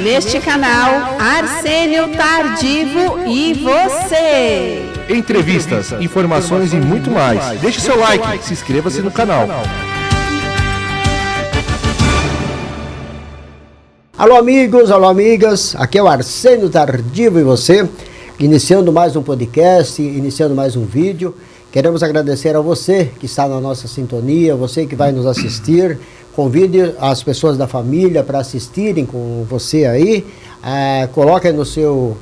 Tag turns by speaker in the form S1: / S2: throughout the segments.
S1: neste canal Arsênio Tardivo e você.
S2: Entrevistas, informações e muito mais. Deixe seu like, se inscreva-se no canal.
S3: Alô amigos, alô amigas, aqui é o Arsênio Tardivo e você, iniciando mais um podcast, iniciando mais um vídeo. Queremos agradecer a você que está na nossa sintonia, você que vai nos assistir. Convide as pessoas da família para assistirem com você aí. Coloque no seu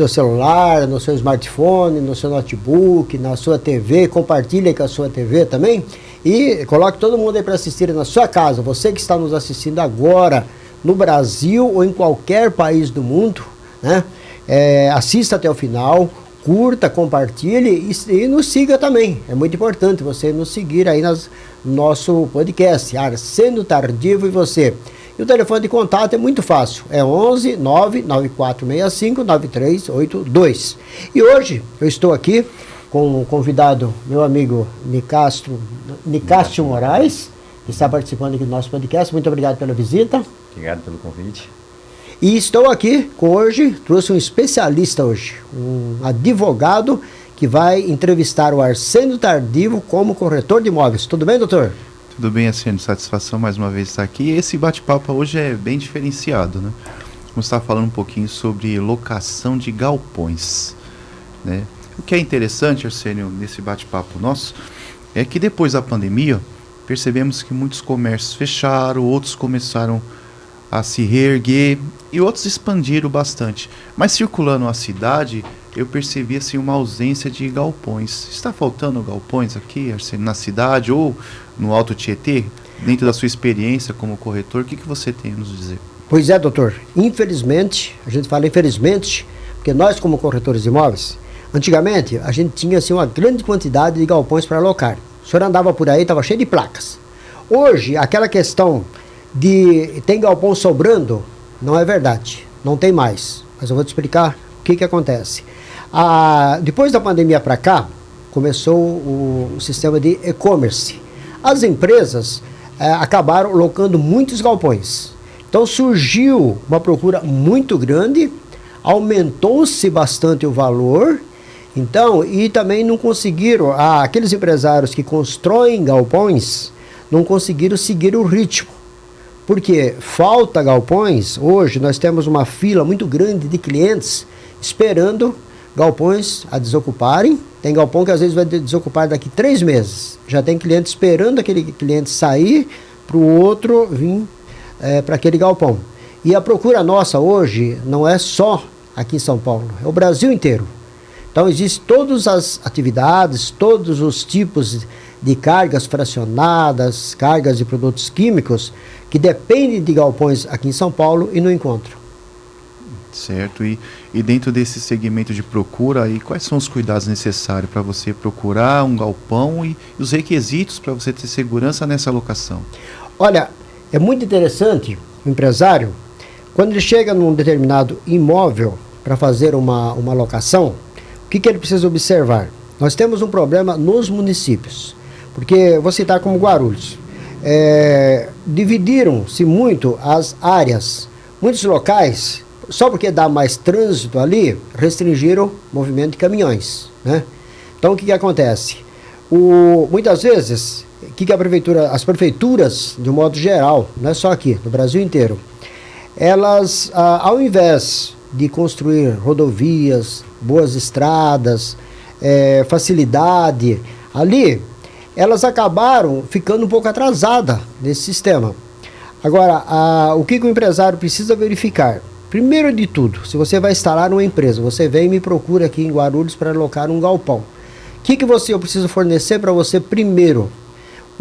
S3: celular, no seu smartphone, no seu notebook, na sua TV, compartilhe com a sua TV também. E coloque todo mundo aí para assistir na sua casa. Você que está nos assistindo agora, no Brasil ou em qualquer país do mundo, né? Assista até o final, curta, compartilhe e nos siga também. É muito importante você nos seguir aí no nosso podcast, Arsênio Tardivo e você. E o telefone de contato é muito fácil, é 11 99465 9382. E hoje eu estou aqui com o convidado, meu amigo Nicastro Moraes, que está participando aqui do nosso podcast. Muito obrigado pela visita.
S4: Obrigado pelo convite.
S3: E estou aqui trouxe um especialista hoje, um advogado que vai entrevistar o Arsênio Tardivo como corretor de imóveis. Tudo bem, doutor?
S4: Tudo bem, Arsênio. Satisfação mais uma vez estar aqui. Esse bate-papo hoje é bem diferenciado, né? Vamos estar falando um pouquinho sobre locação de galpões, né? O que é interessante, Arsênio, nesse bate-papo nosso, é que depois da pandemia, percebemos que muitos comércios fecharam, outros começaram a se reerguer e outros expandiram bastante. Mas circulando a cidade, eu percebi assim, uma ausência de galpões. Está faltando galpões aqui, Arsênio, na cidade ou no Alto Tietê? Dentro da sua experiência como corretor, o que você tem a nos dizer? Pois é, doutor. Infelizmente, a gente fala infelizmente, porque nós como corretores de imóveis, antigamente a gente tinha assim, uma grande quantidade de galpões para alocar. O senhor andava por aí, estava cheio de placas. Hoje, aquela questão de tem galpão sobrando, não é verdade, não tem mais. Mas eu vou te explicar o que acontece. Depois da pandemia para cá, começou o sistema de e-commerce. As empresas acabaram locando muitos galpões. Então surgiu uma procura muito grande, aumentou-se bastante o valor. Então, e também não conseguiram, aqueles empresários que constroem galpões, não conseguiram seguir o ritmo. Porque falta galpões. Hoje nós temos uma fila muito grande de clientes esperando galpões a desocuparem. Tem galpão que às vezes vai desocupar daqui 3 meses. Já tem cliente esperando aquele cliente sair para o outro vir para aquele galpão. E a procura nossa hoje não é só aqui em São Paulo, é o Brasil inteiro. Então existem todas as atividades, todos os tipos de cargas fracionadas, cargas de produtos químicos, que dependem de galpões aqui em São Paulo e não encontram. Certo. E dentro desse segmento de procura, aí, quais são os cuidados necessários para você procurar um galpão e os requisitos para você ter segurança nessa locação? Olha,
S3: é muito interessante o empresário, quando ele chega num determinado imóvel para fazer uma locação, o que ele precisa observar? Nós temos um problema nos municípios, porque vou citar como Guarulhos. Dividiram-se muito as áreas. Muitos locais, só porque dá mais trânsito ali, restringiram o movimento de caminhões, né? Então o que acontece? Muitas vezes, as prefeituras, de um modo geral, não é só aqui, no Brasil inteiro, elas, ao invés de construir rodovias, boas estradas, facilidade ali, elas acabaram ficando um pouco atrasadas nesse sistema. Agora, o que o empresário precisa verificar? Primeiro de tudo, se você vai instalar uma empresa, você vem e me procura aqui em Guarulhos para alocar um galpão. O que eu preciso fornecer para você? Primeiro,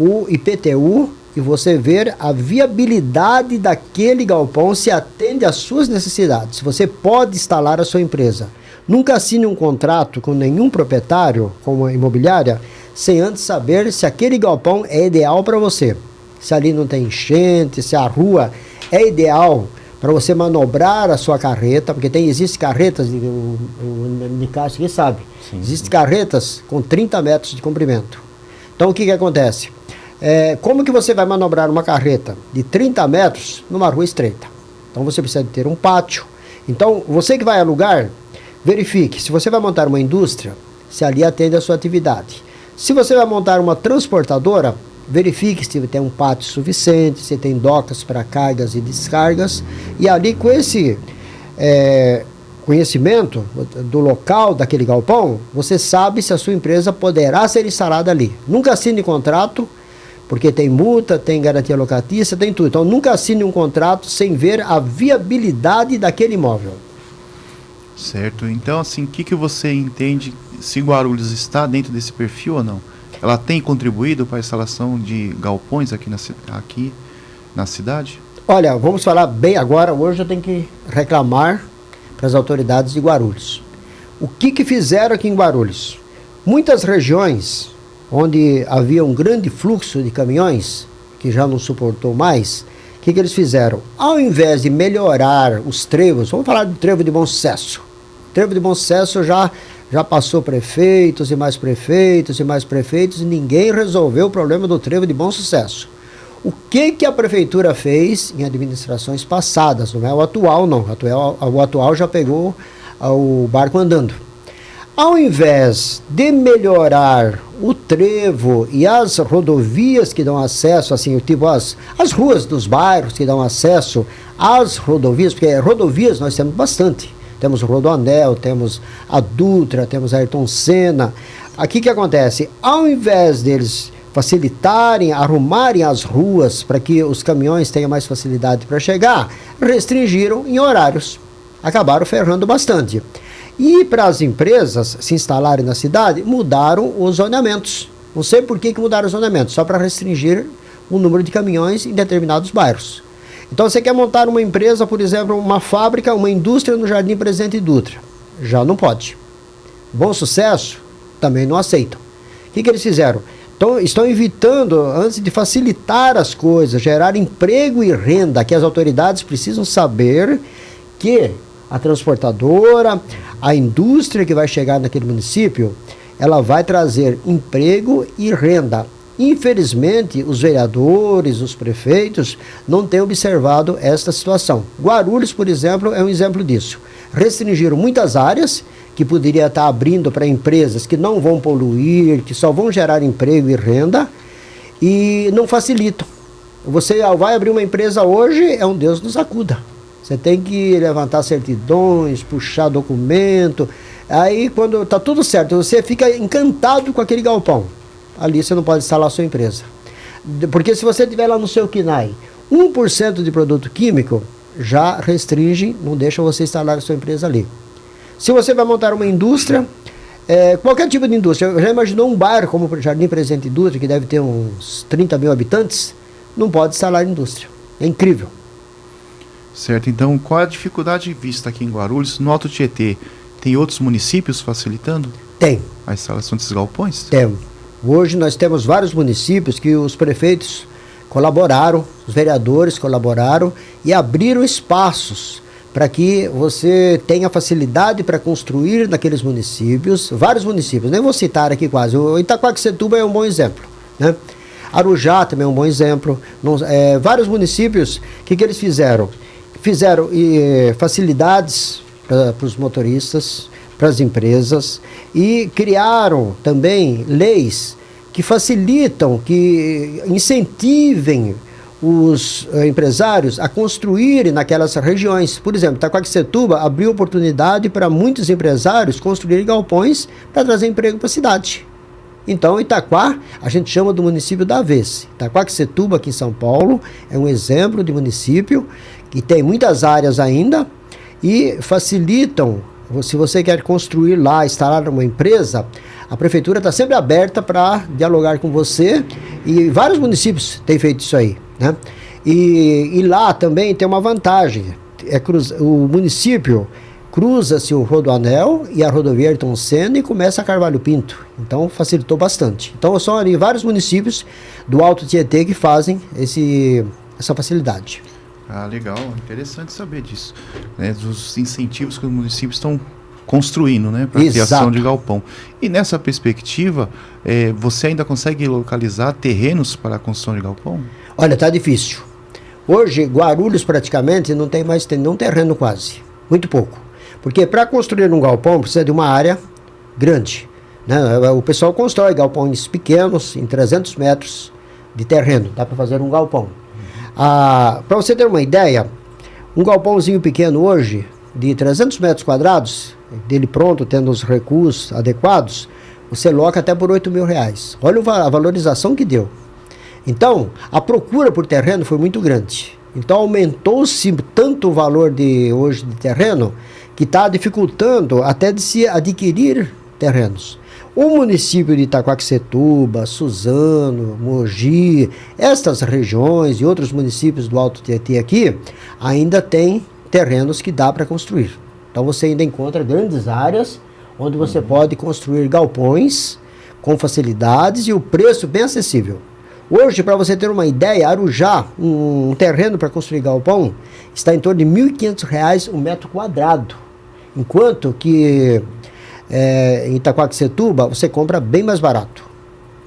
S3: o IPTU, e você ver a viabilidade daquele galpão, se atende às suas necessidades. Se você pode instalar a sua empresa. Nunca assine um contrato com nenhum proprietário, como a imobiliária, sem antes saber se aquele galpão é ideal para você. Se ali não tem enchente, se a rua é ideal para você manobrar a sua carreta, porque existem carretas, o Nicastro aqui sabe, existem carretas com 30 metros de comprimento. Então o que acontece? Como que você vai manobrar uma carreta de 30 metros numa rua estreita? Então você precisa ter um pátio. Então, você que vai alugar, verifique. Se você vai montar uma indústria, se ali atende a sua atividade. Se você vai montar uma transportadora, verifique se tem um pátio suficiente, se tem docas para cargas e descargas. E ali, com esse conhecimento do local daquele galpão, você sabe se a sua empresa poderá ser instalada ali. Nunca assine contrato, porque tem multa, tem garantia locatícia, tem tudo. Então, nunca assine um contrato sem ver a viabilidade daquele imóvel.
S4: Certo. Então, assim, o que você entende se Guarulhos está dentro desse perfil ou não? Ela tem contribuído para a instalação de galpões aqui na cidade?
S3: Olha, vamos falar bem agora. Hoje eu tenho que reclamar para as autoridades de Guarulhos. O que fizeram aqui em Guarulhos? Muitas regiões onde havia um grande fluxo de caminhões, que já não suportou mais, o que eles fizeram? Ao invés de melhorar os trevos, vamos falar do trevo de Bom Sucesso. O trevo de Bom Sucesso já passou prefeitos e mais prefeitos e mais prefeitos, e ninguém resolveu o problema do trevo de Bom Sucesso. O que a prefeitura fez em administrações passadas? Não é o atual, não. O atual já pegou o barco andando. Ao invés de melhorar o trevo e as rodovias que dão acesso, assim, tipo as ruas dos bairros que dão acesso às rodovias, porque rodovias nós temos bastante. Temos o Rodoanel, temos a Dutra, temos a Ayrton Senna. Aqui o que acontece? Ao invés deles facilitarem, arrumarem as ruas para que os caminhões tenham mais facilidade para chegar, restringiram em horários. Acabaram ferrando bastante. E para as empresas se instalarem na cidade, mudaram os zoneamentos. Não sei por que mudaram os zoneamentos, só para restringir o número de caminhões em determinados bairros. Então você quer montar uma empresa, por exemplo, uma fábrica, uma indústria no Jardim Presidente Dutra. Já não pode. Bom Sucesso também não aceitam. O que eles fizeram? Então, estão evitando, antes de facilitar as coisas, gerar emprego e renda, que as autoridades precisam saber que a transportadora, a indústria que vai chegar naquele município, ela vai trazer emprego e renda. Infelizmente, os vereadores, os prefeitos, não têm observado esta situação. Guarulhos, por exemplo, é um exemplo disso. Restringiram muitas áreas que poderia estar abrindo para empresas que não vão poluir, que só vão gerar emprego e renda, e não facilitam. Você vai abrir uma empresa hoje, é um Deus nos acuda. Você tem que levantar certidões, puxar documento. Aí, quando está tudo certo, você fica encantado com aquele galpão. Ali você não pode instalar a sua empresa. Porque se você tiver lá no seu KINAI 1% de produto químico, já restringe, não deixa você instalar a sua empresa ali. Se você vai montar uma indústria, qualquer tipo de indústria, já imaginou um bairro como o Jardim Presidente Dutra, que deve ter uns 30 mil habitantes, não pode instalar indústria. É incrível.
S4: Certo, então qual é a dificuldade vista aqui em Guarulhos? No Alto Tietê, tem outros municípios facilitando?
S3: Tem.
S4: A instalação desses galpões?
S3: Tem. Hoje nós temos vários municípios que os prefeitos colaboraram, os vereadores colaboraram e abriram espaços para que você tenha facilidade para construir naqueles municípios, vários municípios, nem vou citar aqui quase, o Itaquaquecetuba é um bom exemplo, né? Arujá também é um bom exemplo, vários municípios, o que eles fizeram? Fizeram facilidades para os motoristas, para as empresas, e criaram também leis que facilitam, que incentivem os empresários a construírem naquelas regiões. Por exemplo, Itaquaquecetuba abriu oportunidade para muitos empresários construírem galpões para trazer emprego para a cidade. Então, Itaquá, a gente chama do município da vez. Itaquaquecetuba, aqui em São Paulo, é um exemplo de município que tem muitas áreas ainda e facilitam. Se você quer construir lá, instalar uma empresa, a prefeitura está sempre aberta para dialogar com você, e vários municípios têm feito isso aí, né? E lá também tem uma vantagem, o município cruza-se o Rodoanel e a rodovia Ayrton Senna e começa a Carvalho Pinto, então facilitou bastante. Então são ali vários municípios do Alto Tietê que fazem essa facilidade.
S4: Ah, legal, interessante saber disso, né, dos incentivos que os municípios estão construindo, né, para a criação de galpão. E nessa perspectiva, você ainda consegue localizar terrenos para a construção de galpão?
S3: Olha, tá difícil. Hoje, Guarulhos praticamente não tem mais nenhum terreno quase. Muito pouco. Porque para construir um galpão precisa de uma área grande. Né? O pessoal constrói galpões pequenos, em 300 metros de terreno. Dá para fazer um galpão. Para você ter uma ideia, um galpãozinho pequeno hoje, de 300 metros quadrados, dele pronto, tendo os recursos adequados, você loca até por R$8.000. Olha a valorização que deu. Então, a procura por terreno foi muito grande. Então, aumentou-se tanto o valor hoje de terreno que está dificultando até de se adquirir terrenos. O município de Itaquaquecetuba, Suzano, Mogi, estas regiões e outros municípios do Alto Tietê aqui, ainda tem terrenos que dá para construir. Então, você ainda encontra grandes áreas onde você pode construir galpões com facilidades e o preço bem acessível. Hoje, para você ter uma ideia, Arujá, um terreno para construir galpão, está em torno de R$1.500 um metro quadrado. Enquanto que em Itaquaquecetuba você compra bem mais barato.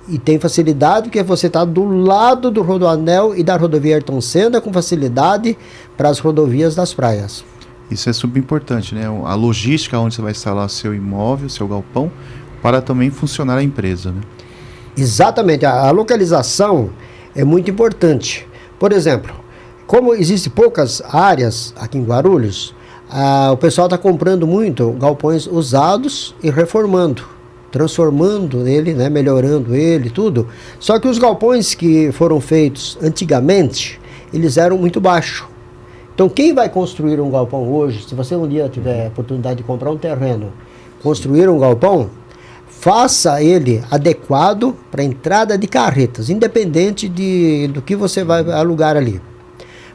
S3: E tem facilidade porque você está do lado do Rodoanel e da rodovia Ayrton Senna com facilidade para as rodovias das praias.
S4: Isso é super importante, né? A logística onde você vai instalar seu imóvel, seu galpão, para também funcionar a empresa, né?
S3: Exatamente, a localização é muito importante. Por exemplo, como existem poucas áreas aqui em Guarulhos, o pessoal está comprando muito galpões usados e reformando, transformando ele, né, melhorando ele, tudo. Só que os galpões que foram feitos antigamente, eles eram muito baixos. Então, quem vai construir um galpão hoje, se você um dia tiver a oportunidade de comprar um terreno, construir um galpão, faça ele adequado para entrada de carretas, independente do que você vai alugar ali.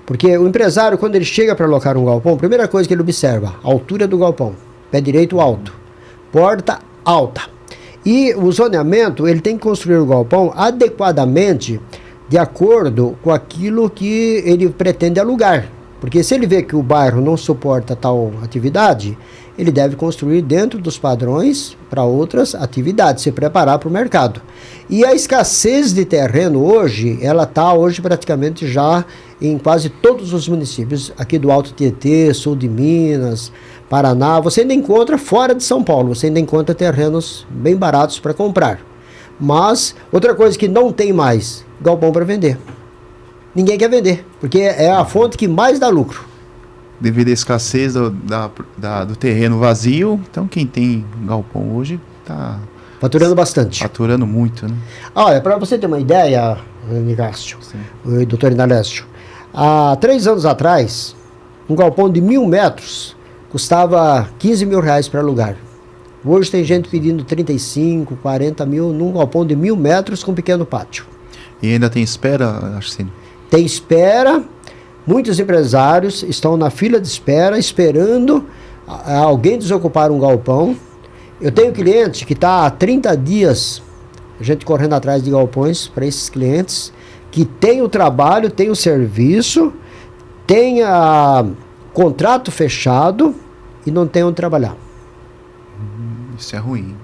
S3: Porque o empresário, quando ele chega para alocar um galpão, a primeira coisa que ele observa, a altura do galpão, pé direito alto, porta alta. E o zoneamento, ele tem que construir o galpão adequadamente de acordo com aquilo que ele pretende alugar. Porque se ele vê que o bairro não suporta tal atividade, ele deve construir dentro dos padrões para outras atividades, se preparar para o mercado. E a escassez de terreno hoje, ela está hoje praticamente já em quase todos os municípios, aqui do Alto Tietê, sul de Minas, Paraná. Você ainda encontra fora de São Paulo, você ainda encontra terrenos bem baratos para comprar. Mas, outra coisa que não tem mais, galpão para vender. Ninguém quer vender, porque é a fonte que mais dá lucro.
S4: Devido à escassez do terreno vazio, então quem tem galpão hoje está
S3: faturando bastante.
S4: Faturando muito, né?
S3: Olha, para você ter uma ideia, Nicásio, o doutor Inalécio, há 3 anos atrás, um galpão de 1.000 metros custava R$15.000 para alugar. Hoje tem gente pedindo 35, 40 mil num galpão de 1.000 metros com pequeno pátio.
S4: E ainda tem espera, Arsênio?
S3: Tem espera. Muitos empresários estão na fila de espera, esperando alguém desocupar um galpão. Eu tenho cliente que está há 30 dias, a gente correndo atrás de galpões para esses clientes, que tem o trabalho, tem o serviço, tem contrato fechado e não tem onde trabalhar.
S4: Isso é ruim.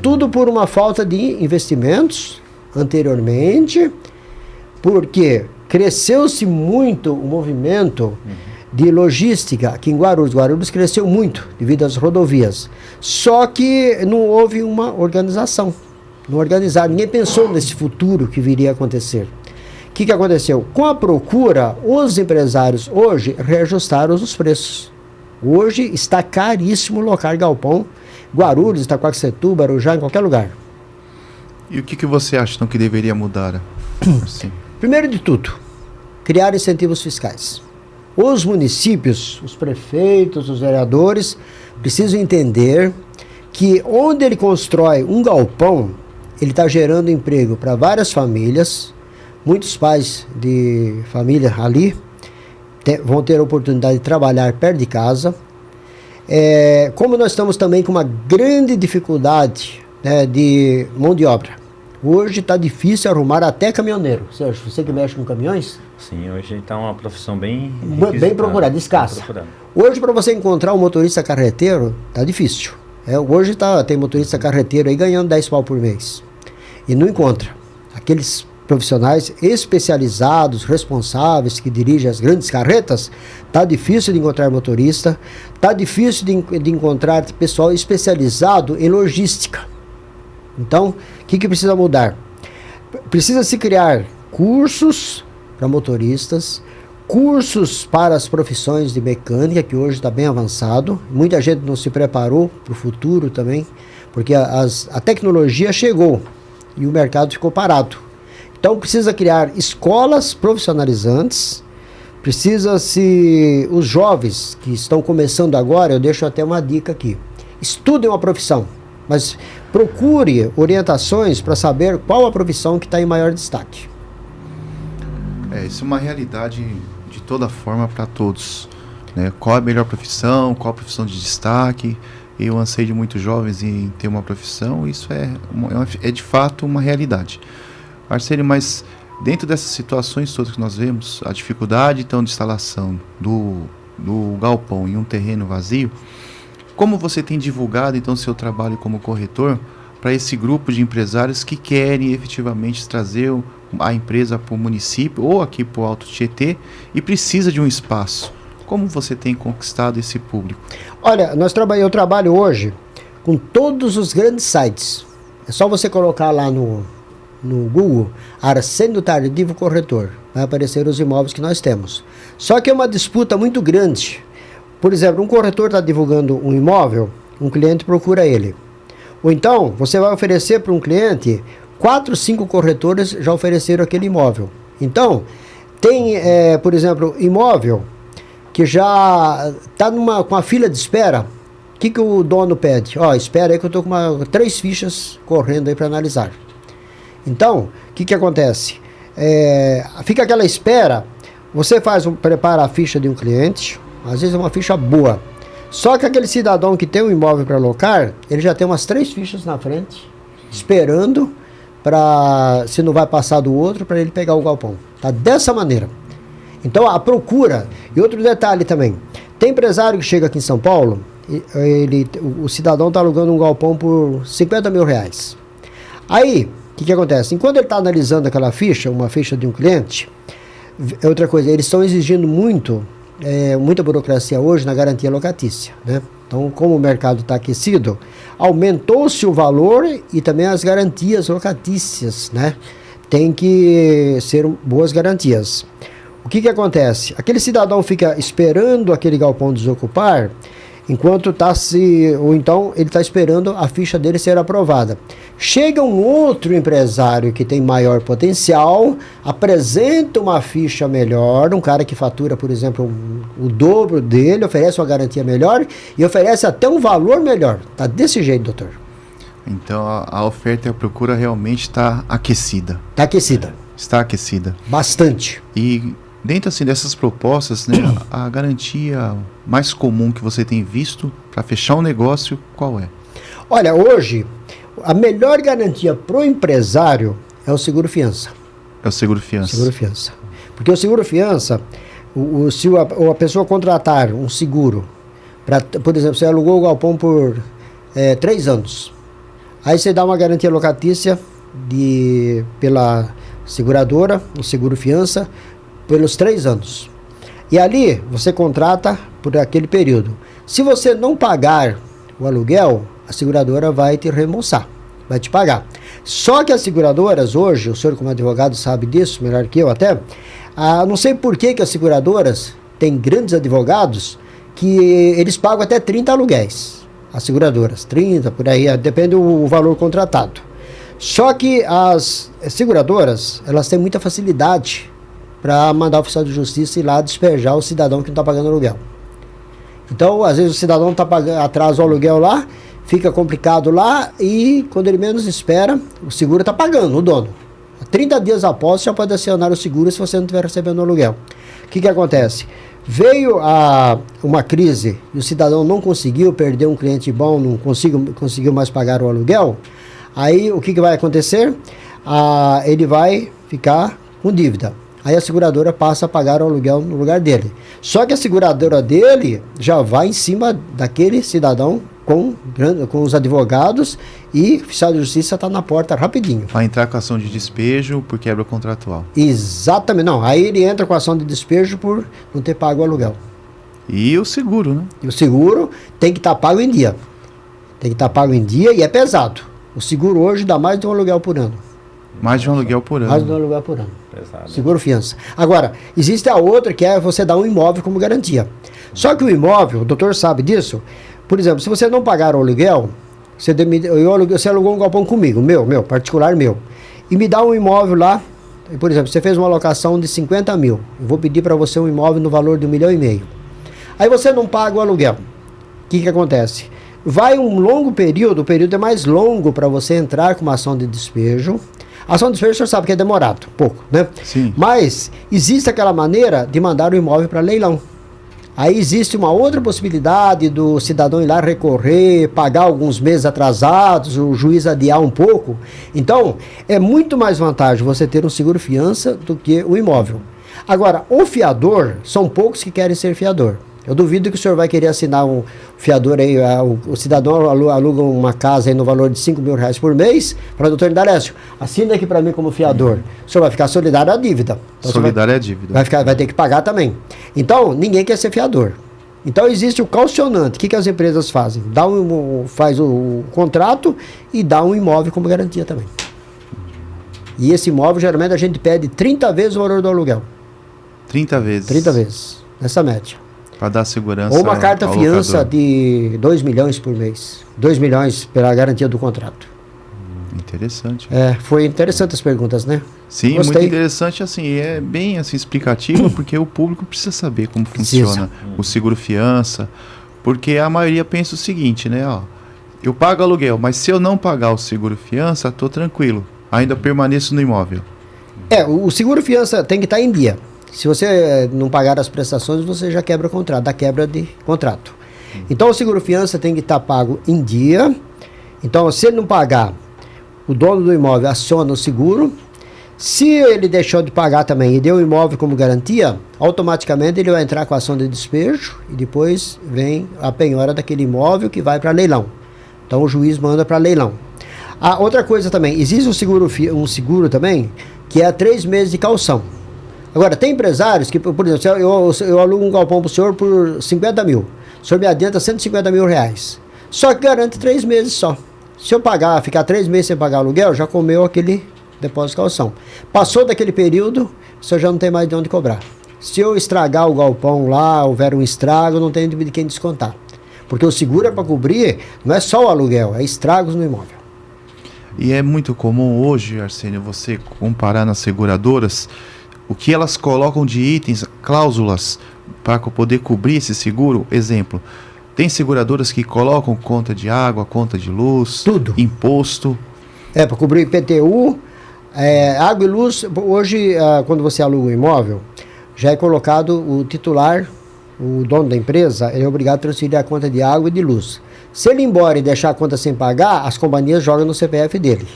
S3: Tudo por uma falta de investimentos anteriormente, porque cresceu-se muito o movimento de logística aqui em Guarulhos. Guarulhos cresceu muito devido às rodovias. Só que não houve uma organização. Não organizaram. Ninguém pensou nesse futuro que viria a acontecer. O que aconteceu? Com a procura, os empresários hoje reajustaram os preços. Hoje está caríssimo locar galpão. Guarulhos, Itaquaquecetuba, Arujá, em qualquer lugar.
S4: E o que você acha então, que deveria mudar? Assim?
S3: Primeiro de tudo, criar incentivos fiscais. Os municípios, os prefeitos, os vereadores precisam entender que onde ele constrói um galpão, ele está gerando emprego para várias famílias. Muitos pais de família ali vão ter a oportunidade de trabalhar perto de casa. Como nós estamos também com uma grande dificuldade, né, de mão de obra. Hoje está difícil arrumar até caminhoneiro. Sérgio, você que mexe com caminhões?
S5: Sim, hoje está uma profissão bem
S3: procurada, escassa. Hoje, para você encontrar um motorista carreteiro, está difícil. Hoje tem motorista carreteiro aí ganhando 10 pau por mês. E não encontra. Aqueles profissionais especializados, responsáveis, que dirigem as grandes carretas, está difícil de encontrar motorista, está difícil de encontrar pessoal especializado em logística. Então, o que precisa mudar? Precisa se criar cursos para motoristas, cursos para as profissões de mecânica, que hoje está bem avançado. Muita gente não se preparou para o futuro também, porque a tecnologia chegou e o mercado ficou parado. Então precisa criar escolas profissionalizantes, os jovens que estão começando agora, eu deixo até uma dica aqui, estudem uma profissão, mas procure orientações para saber qual a profissão que está em maior destaque.
S4: Isso é uma realidade de toda forma para todos, né? Qual a melhor profissão, qual a profissão de destaque, e o anseio de muitos jovens em ter uma profissão, isso é de fato uma realidade. Marcelo, mas dentro dessas situações todas que nós vemos, a dificuldade então de instalação do galpão em um terreno vazio, como você tem divulgado então seu trabalho como corretor para esse grupo de empresários que querem efetivamente trazer a empresa para o município ou aqui para o Alto Tietê e precisa de um espaço? Como você tem conquistado esse público?
S3: Olha, eu trabalho hoje com todos os grandes sites. É só você colocar lá no Google, Arsênio Tardivo Corretor. Vai aparecer os imóveis que nós temos. Só que é uma disputa muito grande. Por exemplo, um corretor está divulgando um imóvel, um cliente procura ele. Ou então, você vai oferecer para um cliente, 4, 5 corretores já ofereceram aquele imóvel. Então, tem, por exemplo, imóvel que já está com a fila de espera. O que o dono pede? Espera aí que eu estou com 3 fichas correndo aí para analisar. Então, o que acontece? Fica aquela espera, você prepara a ficha de um cliente, às vezes é uma ficha boa. Só que aquele cidadão que tem um imóvel para alocar, ele já tem umas 3 fichas na frente, esperando se não vai passar do outro, para ele pegar o galpão. Tá dessa maneira. Então a procura, e outro detalhe também, tem empresário que chega aqui em São Paulo, o cidadão está alugando um galpão por 50 mil reais. Aí, o que acontece? Enquanto ele está analisando aquela ficha, uma ficha de um cliente, outra coisa, eles estão exigindo muita burocracia hoje na garantia locatícia, né? Então, como o mercado está aquecido, aumentou-se o valor e também as garantias locatícias, né? Tem que ser boas garantias. O que acontece? Aquele cidadão fica esperando aquele galpão desocupar, ou então ele está esperando a ficha dele ser aprovada. Chega um outro empresário que tem maior potencial, apresenta uma ficha melhor, um cara que fatura, por exemplo, o dobro dele, oferece uma garantia melhor e oferece até um valor melhor. Está desse jeito, doutor.
S4: Então a oferta e a procura realmente está aquecida.
S3: Está aquecida.
S4: Está aquecida.
S3: Bastante.
S4: E dentro assim, dessas propostas, né, a garantia mais comum que você tem visto para fechar um negócio, qual é?
S3: Olha, hoje, a melhor garantia para o empresário é o seguro-fiança.
S4: É o seguro-fiança.
S3: Seguro-fiança. Porque o seguro-fiança, se a pessoa contratar um seguro, por exemplo, você alugou o galpão por 3 anos, aí você dá uma garantia locatícia pela seguradora, o seguro-fiança, pelos 3 anos. E ali você contrata por aquele período. Se você não pagar o aluguel, a seguradora vai te reembolsar, vai te pagar. Só que as seguradoras hoje, o senhor como advogado sabe disso, melhor que eu até, não sei por que as seguradoras têm grandes advogados que eles pagam até 30 aluguéis. As seguradoras, 30, por aí, depende do valor contratado. Só que as seguradoras, elas têm muita facilidade para mandar o oficial de justiça ir lá despejar o cidadão que não está pagando aluguel. Então, às vezes o cidadão está pagando, atrasa o aluguel lá, fica complicado lá e quando ele menos espera, o seguro está pagando, o dono. 30 dias após, já pode acionar o seguro se você não estiver recebendo o aluguel. O que acontece? Veio uma crise e o cidadão não conseguiu, perdeu um cliente bom, não conseguiu mais pagar o aluguel, aí o que vai acontecer? Ele vai ficar com dívida. Aí a seguradora passa a pagar o aluguel no lugar dele. Só que a seguradora dele já vai em cima daquele cidadão com os advogados, e o oficial de justiça está na porta rapidinho.
S4: Vai entrar com ação de despejo por quebra contratual.
S3: Exatamente, não. Aí ele entra com ação de despejo por não ter pago o aluguel.
S4: E o seguro, né?
S3: E o seguro tem que estar pago em dia. Tem que estar pago em dia e é pesado. O seguro hoje dá mais de um aluguel por ano.
S4: Mais de um aluguel por ano.
S3: Mais de um aluguel por ano.
S5: Pesado.
S3: Seguro fiança. Agora, existe a outra que é você dar um imóvel como garantia. Só que o imóvel, o doutor sabe disso, por exemplo, se você não pagar o aluguel, você alugou um galpão comigo, meu, particular meu, e me dá um imóvel lá, por exemplo, você fez uma locação de 50 mil, eu vou pedir para você um imóvel no valor de 1,5 milhão. Aí você não paga o aluguel. O que acontece? Vai um longo período, o período é mais longo para você entrar com uma ação de despejo. A ação de despejo, o senhor sabe que é demorado, pouco, né?
S4: Sim.
S3: Mas existe aquela maneira de mandar o imóvel para leilão. Aí existe uma outra possibilidade do cidadão ir lá recorrer, pagar alguns meses atrasados, o juiz adiar um pouco. Então, é muito mais vantagem você ter um seguro fiança do que o imóvel. Agora, o fiador, são poucos que querem ser fiador. Eu duvido que o senhor vai querer assinar um fiador aí, o cidadão aluga uma casa aí no valor de R$5.000 por mês, para o doutor Indalécio, assina aqui para mim como fiador. O senhor vai ficar solidário à dívida. Então,
S4: solidário à dívida.
S3: Vai ter que pagar também. Então, ninguém quer ser fiador. Então, existe o calcionante. O que as empresas fazem? Faz o contrato e dá um imóvel como garantia também. E esse imóvel, geralmente, a gente pede 30 vezes o valor do aluguel.
S4: 30 vezes?
S3: 30 vezes, nessa média.
S4: Para dar segurança.
S3: Ou uma carta fiança de 2 milhões por mês. 2 milhões pela garantia do contrato.
S4: Interessante.
S3: Foi interessante as perguntas, né?
S4: Sim,
S3: Gostei.
S4: muito interessante, assim, é bem assim, explicativo, porque o público precisa saber como funciona o seguro fiança, porque a maioria pensa o seguinte, né, ó, eu pago aluguel, mas se eu não pagar o seguro fiança, tô tranquilo, ainda permaneço no imóvel.
S3: O seguro fiança tem que estar em dia. Se você não pagar as prestações, você já quebra o contrato, dá quebra de contrato. Então, o seguro fiança tem que estar pago em dia. Então, se ele não pagar, o dono do imóvel aciona o seguro. Se ele deixou de pagar também e deu o imóvel como garantia, automaticamente ele vai entrar com a ação de despejo e depois vem a penhora daquele imóvel que vai para leilão. Então, o juiz manda para leilão. Outra coisa também, existe um seguro também, que é 3 meses de caução. Agora, tem empresários que, por exemplo, eu alugo um galpão para o senhor por 50 mil. O senhor me adianta 150 mil reais. Só que garante 3 meses só. Se eu ficar 3 meses sem pagar aluguel, já comeu aquele depósito de caução. Passou daquele período, o senhor já não tem mais de onde cobrar. Se eu estragar o galpão lá, houver um estrago, não tem de quem descontar. Porque o seguro é para cobrir, não é só o aluguel, é estragos no imóvel.
S4: E é muito comum hoje, Arsênio, você comparar nas seguradoras o que elas colocam de itens, cláusulas, para poder cobrir esse seguro. Exemplo, tem seguradoras que colocam conta de água, conta de luz,
S3: tudo.
S4: Imposto.
S3: Para cobrir IPTU, água e luz. Hoje, quando você aluga um imóvel, já é colocado o titular, o dono da empresa, ele é obrigado a transferir a conta de água e de luz. Se ele ir embora e deixar a conta sem pagar, as companhias jogam no CPF dele.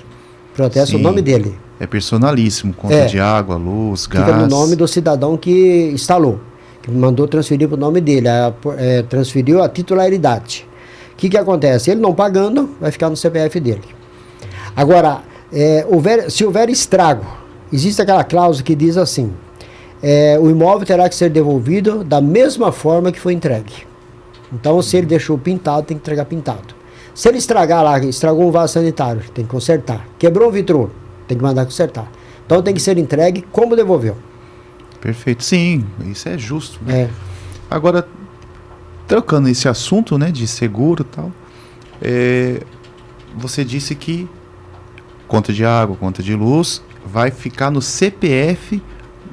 S3: Protesta o nome dele.
S4: É personalíssimo, conta de água, luz, gás.
S3: Fica no nome do cidadão que instalou, que mandou transferir para o nome dele, transferiu a titularidade. O que acontece? Ele não pagando, vai ficar no CPF dele. Agora, se houver estrago, existe aquela cláusula que diz assim, o imóvel terá que ser devolvido da mesma forma que foi entregue. Então, se ele deixou pintado, tem que entregar pintado. Se ele estragar lá, estragou um vaso sanitário, tem que consertar. Quebrou um vitro, tem que mandar consertar. Então tem que ser entregue como devolveu.
S4: Perfeito. Sim, isso é justo. Né? Agora, trocando esse assunto, né, de seguro e tal, você disse que conta de água, conta de luz, vai ficar no CPF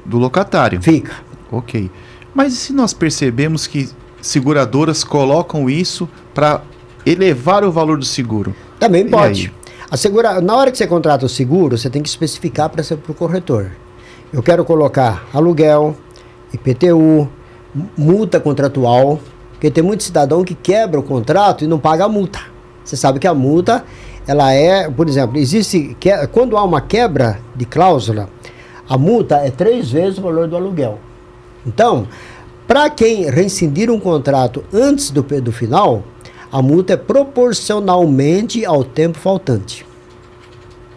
S4: do locatário.
S3: Fica.
S4: Ok. Mas e se nós percebemos que seguradoras colocam isso para elevar o valor do seguro?
S3: Também pode. Na hora que você contrata o seguro, você tem que especificar para o corretor. Eu quero colocar aluguel, IPTU, multa contratual, porque tem muito cidadão que quebra o contrato e não paga a multa. Você sabe que a multa, ela por exemplo, quando há uma quebra de cláusula, a multa é 3 vezes o valor do aluguel. Então, para quem rescindir um contrato antes do final, A multa é proporcionalmente ao tempo faltante.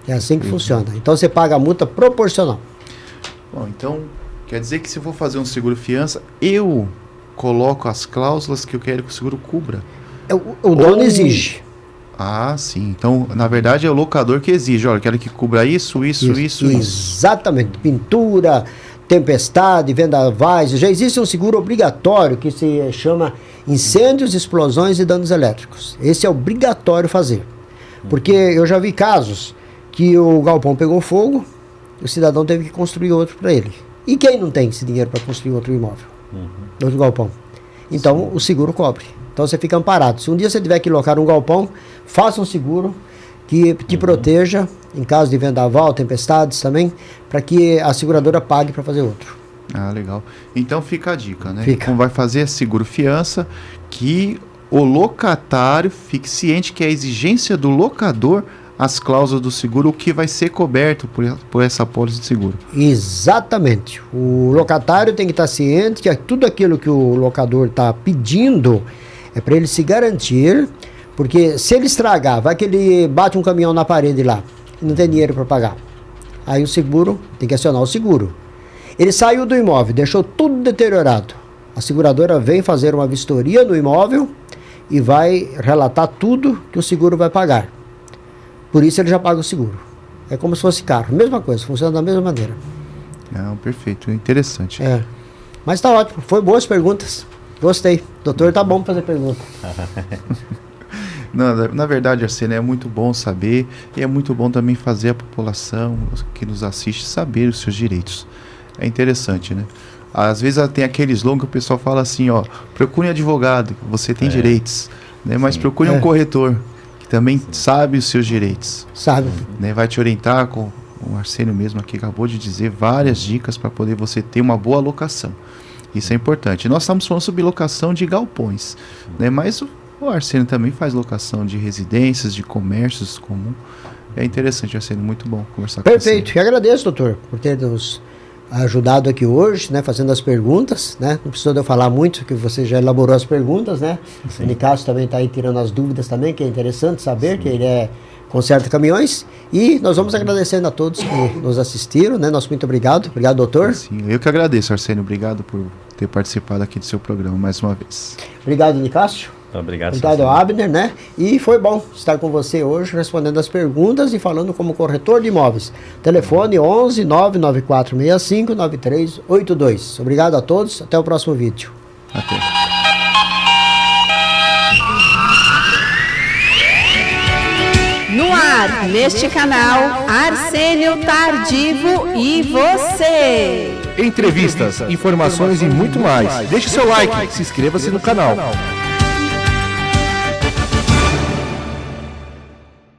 S3: É assim que funciona. Então você paga a multa proporcional.
S4: Bom, então quer dizer que se eu for fazer um seguro fiança, eu coloco as cláusulas que eu quero que o seguro cubra.
S3: O dono exige.
S4: Ah, sim. Então, na verdade, é o locador que exige. Olha, eu quero que cubra isso.
S3: Exatamente. Pintura, tempestade, vendavais. Já existe um seguro obrigatório que se chama incêndios, explosões e danos elétricos. Esse é obrigatório fazer. Porque eu já vi casos que o galpão pegou fogo, o cidadão teve que construir outro para ele. E quem não tem esse dinheiro para construir outro imóvel? Outro galpão. Então, o seguro cobre. Então, você fica amparado. Se um dia você tiver que locar um galpão, faça um seguro que te proteja em caso de vendaval, tempestades também, para que a seguradora pague para fazer outro.
S4: Ah, legal. Então, fica a dica, né?
S3: Fica.
S4: Como vai fazer seguro fiança, que o locatário fique ciente que é a exigência do locador as cláusulas do seguro, o que vai ser coberto por essa apólice de seguro.
S3: Exatamente. O locatário tem que estar ciente que tudo aquilo que o locador está pedindo é para ele se garantir, porque se ele estragar, vai que ele bate um caminhão na parede lá e não tem dinheiro para pagar. Aí o seguro, tem que acionar o seguro. Ele saiu do imóvel, deixou tudo deteriorado. A seguradora vem fazer uma vistoria no imóvel e vai relatar tudo que o seguro vai pagar. Por isso ele já paga o seguro. É como se fosse carro. Mesma coisa, funciona da mesma maneira.
S4: Não, perfeito, interessante.
S3: É. Mas tá ótimo, foi boas perguntas. Gostei. Doutor, tá bom pra fazer pergunta.
S4: Não, na verdade, Arsênio, é muito bom saber e é muito bom também fazer a população que nos assiste saber os seus direitos. É interessante, né? Às vezes tem aquele slogan que o pessoal fala assim, ó, procure um advogado, você tem direitos, né? Mas procure um corretor que também sabe os seus direitos.
S3: Sabe.
S4: Né? Vai te orientar, com o Arsênio mesmo aqui acabou de dizer, várias dicas para poder você ter uma boa locação. Isso é importante. Nós estamos falando sobre locação de galpões, né? Mas o Arsênio também faz locação de residências, de comércios comum. É interessante, Arsênio, muito bom conversar com você.
S3: Perfeito. E agradeço, doutor, por ter nos ajudado aqui hoje, né, fazendo as perguntas, né? Não precisou de eu falar muito, que você já elaborou as perguntas, né? O Nicásio também está aí tirando as dúvidas também, que é interessante saber que ele conserta caminhões. E nós vamos agradecendo a todos que nos assistiram, né? Nosso muito obrigado. Obrigado, doutor.
S4: Sim, eu que agradeço, Arsênio. Obrigado por ter participado aqui do seu programa mais uma vez.
S3: Obrigado, Nicásio.
S5: Obrigado,
S3: Obrigado, Abner, né? E foi bom estar com você hoje, respondendo as perguntas e falando como corretor de imóveis. Telefone 11 99465 9382. Obrigado a todos, até o próximo vídeo.
S4: Até.
S1: No ar, neste canal, Arsênio Tardivo e você.
S2: Entrevistas, informações e muito mais. Deixe seu like, se inscreva-se no canal.